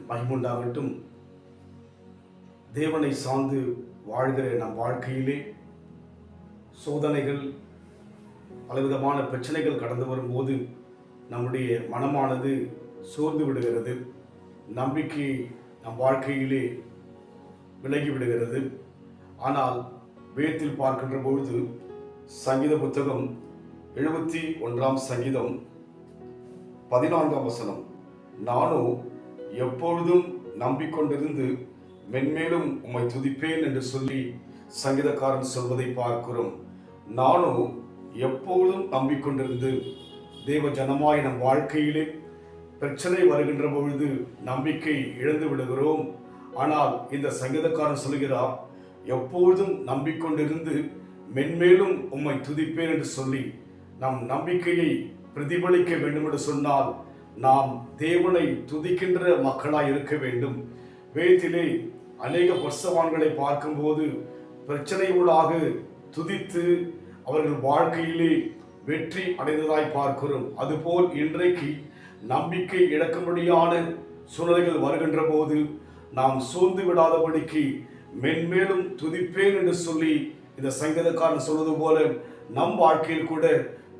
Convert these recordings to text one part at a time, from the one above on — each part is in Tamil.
மகிமுண்டாகட்டும். தேவனை சார்ந்து வாழ்கிற நம் வாழ்க்கையிலே சோதனைகள், பலவிதமான பிரச்சனைகள் கடந்து வரும்போது நம்முடைய மனமானது சோர்ந்து விடுகிறது, நம்பிக்கை நம் வாழ்க்கையிலே விலகி விடுகிறது. ஆனால் வேதத்தில் பார்க்கின்ற பொழுது சங்கீத புத்தகம் 71 சங்கீதம் 14 நானோ எப்பொழுதும் நம்பிக்கொண்டிருந்து மென்மேலும் உம்மை துதிப்பேன் என்று சொல்லி சங்கீதக்காரன் சொல்வதை பார்க்கிறோம். நானோ எப்பொழுதும் நம்பிக்கொண்டிருந்து, தேவ ஜனமாய் நம் வாழ்க்கையிலே பிரச்சனை வருகின்ற பொழுது நம்பிக்கை இழந்து விடுகிறோம். ஆனால் இந்த சங்கீதக்காரன் சொல்கிறார், எப்பொழுதும் நம்பிக்கொண்டிருந்து மென்மேலும் உம்மை துதிப்பேன் என்று சொல்லி நம் நம்பிக்கையை பிரதிபலிக்க வேண்டும் என்று சொன்னால் நாம் தேவனை துதிக்கின்ற மக்களாய் இருக்க வேண்டும். வேதத்திலே அநேக பரிசுத்தவான்களை பார்க்கும்போது பிரச்சனைகளாக துதித்து அவர்கள் வாழ்க்கையிலே வெற்றி அடைந்ததாய் பார்க்கிறோம். அதுபோல் இன்றைக்கு நம்பிக்கை இழக்கும்படியான சூழ்நிலைகள் வருகின்ற போது நாம் சோர்ந்து விடாதபடிக்கு மென்மேலும் துதிப்பேன் என்று சொல்லி இந்த சங்கீதக்காரன் சொல்வது போல நம் வாழ்க்கையில் கூட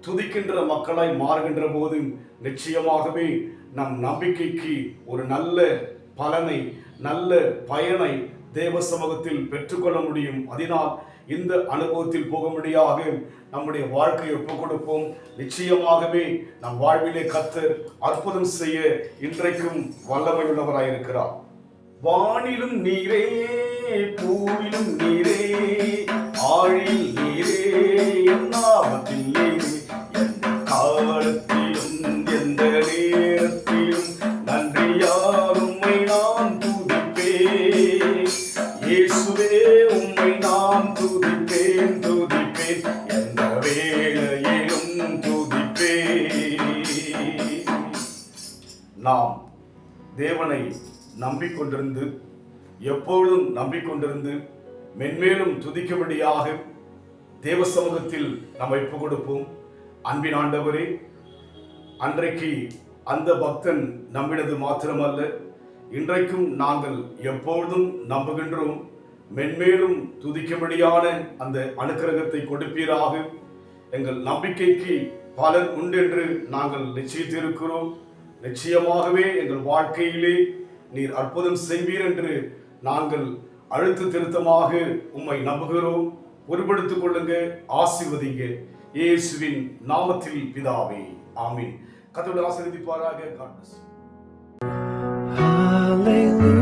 துதிக்கின்ற மக்களாய் மாறுகின்ற போது நிச்சயமாகவே நம் நம்பிக்கைக்கு ஒரு நல்ல பலனை, நல்ல பயனை தேவ சமூகத்தில் பெற்றுக்கொள்ள முடியும். அதனால் இந்த அனுபவத்தில் போகும்படியாக நம்முடைய வாழ்க்கையை ஒப்புக் கொடுப்போம். நிச்சயமாகவே நம் வாழ்விலே கர்த்தர் அற்புதம் செய்ய இன்றைக்கும் வல்லமை உள்ளவராயிருக்கிறார். வானிலும் நீரே, பூவிலும் நீரே, ஆழியில் நீரே, என்னாவற்றில் நீரே, எந்த காலத்திலும் எந்த நேரத்திலும் நன்றியால் உம்மை நான் துதிப்பேன். இயேசுவே உம்மை நான் துதிப்பேன், துதிப்பேன், எந்த வேளையிலும் துதிப்பேன். நாம் தேவனை நம்பிக்கொண்டிருந்து, எப்பொழுதும் நம்பிக்கொண்டிருந்து மென்மேலும் துதிக்கும்படியாக தேவ சமூகத்தில் நம்மை ஒப்புக் கொடுப்போம். அன்பின் ஆண்டவரே, அன்றைக்கு அந்த பக்தன் நம்பினது மாத்திரமல்ல, இன்றைக்கும் நாங்கள் எப்பொழுதும் நம்புகின்றோம். மென்மேலும் துதிக்கும்படியான அந்த அனுக்கிரகத்தை கொடுப்பீராக. எங்கள் நம்பிக்கைக்கு பலன் உண்டென்று நாங்கள் நிச்சயித்திருக்கிறோம். நிச்சயமாகவே எங்கள் வாழ்க்கையிலே நீர் அற்புதம் செய்வீர் என்று நாங்கள் அழுத்த திருத்தமாக உம்மை நம்புகிறோம். பொறுப்படுத்திக் கொள்ளுங்க, ஆசீர்வதிங்க. இயேசுவின் நாமத்தில் பிதாவே, ஆமீன். கர்த்தர் ஆசீர்வதிப்பாராக. God bless you.